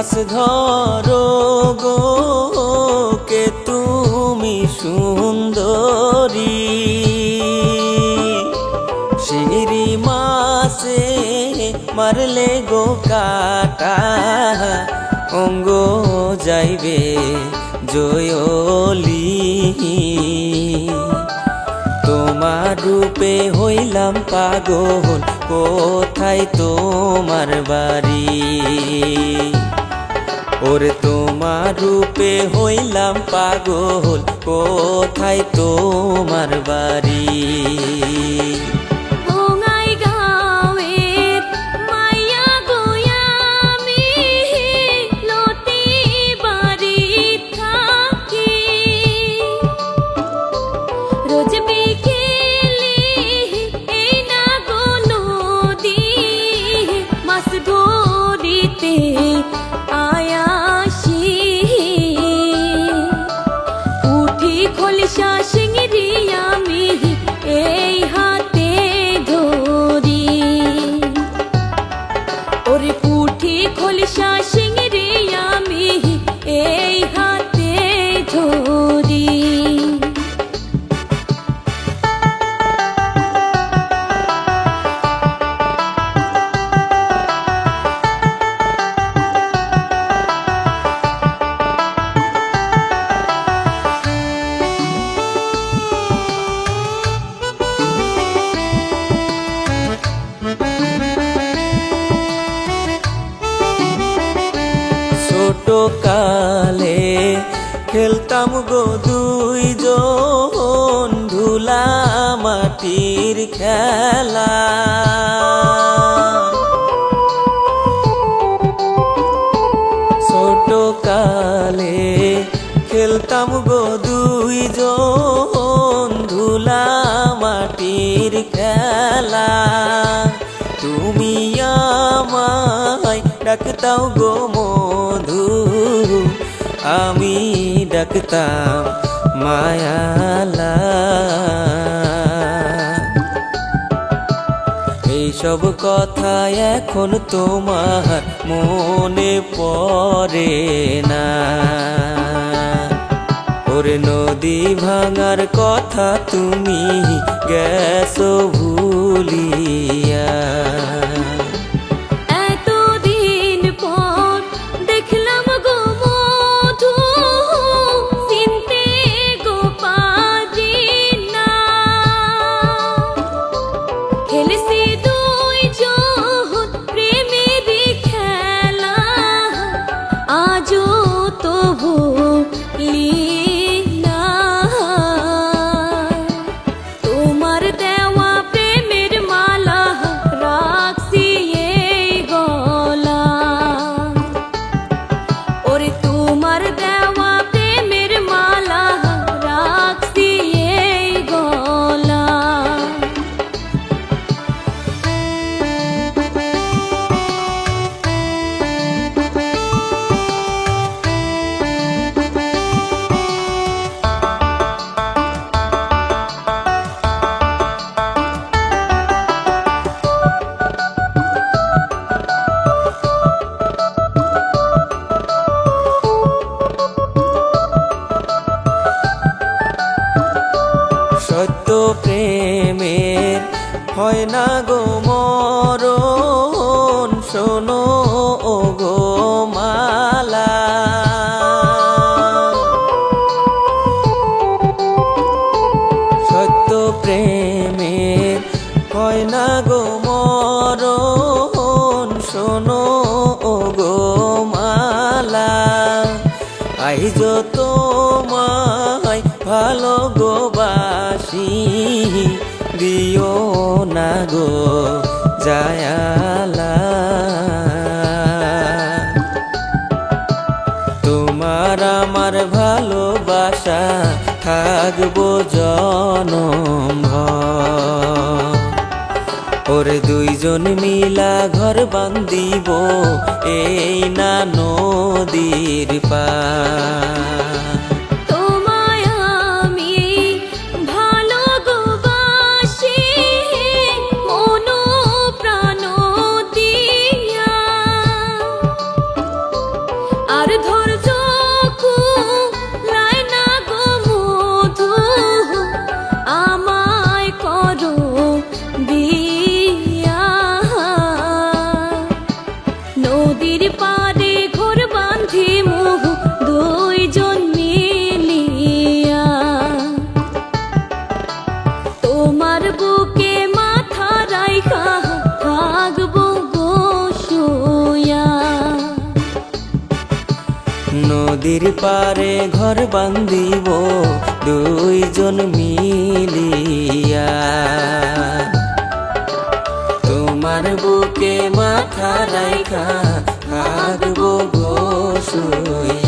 মাছ ধরো গো কে তুমি সুন্দরী, শিঙি মাছে মারলে গো কাটা অঙ্গ যাইবে জয়লি। তোমার রূপে হইলাম পাগল, কোথায় তোমার বাড়ি? ওরে তোমার রূপে হইলাম পাগল, কোথায় তোমার বাড়ি? ছোট কালে খেলতাম গো দুইজন ধুলা মাটির খেলা, ছোট কালে খেলতাম গো দুইজন ধুলা মাটির খেলা। তুমি আমায় ডাকতাও গো মধু, আমি ডাকতাম মায়ালা। এইসব কথা এখন তোমার মনে পড়ে না? ওরে নদী ভাঙার কথা তুমি গেছো ভুলিয়া। সত্য প্রেমের হয় না গো মরণ, শোনো ও গো মালা। সত্য প্রেমের হয় না গো মরণ, শোনো ও গো মালা। আইজ তোমায় ভালো গো বাসি, দিও না গো জায়ালা। তোমার আমার ভালোবাসা থাকবো জনমভর। ওরে দুইজন মিলা ঘর বান্ধিব এই না নদীর পার। নদীর পারে ঘর বান্ধিব দুইজন মিলিয়া, তোমার বুকে মাথা রাইখা থাকবো গো শুইয়া।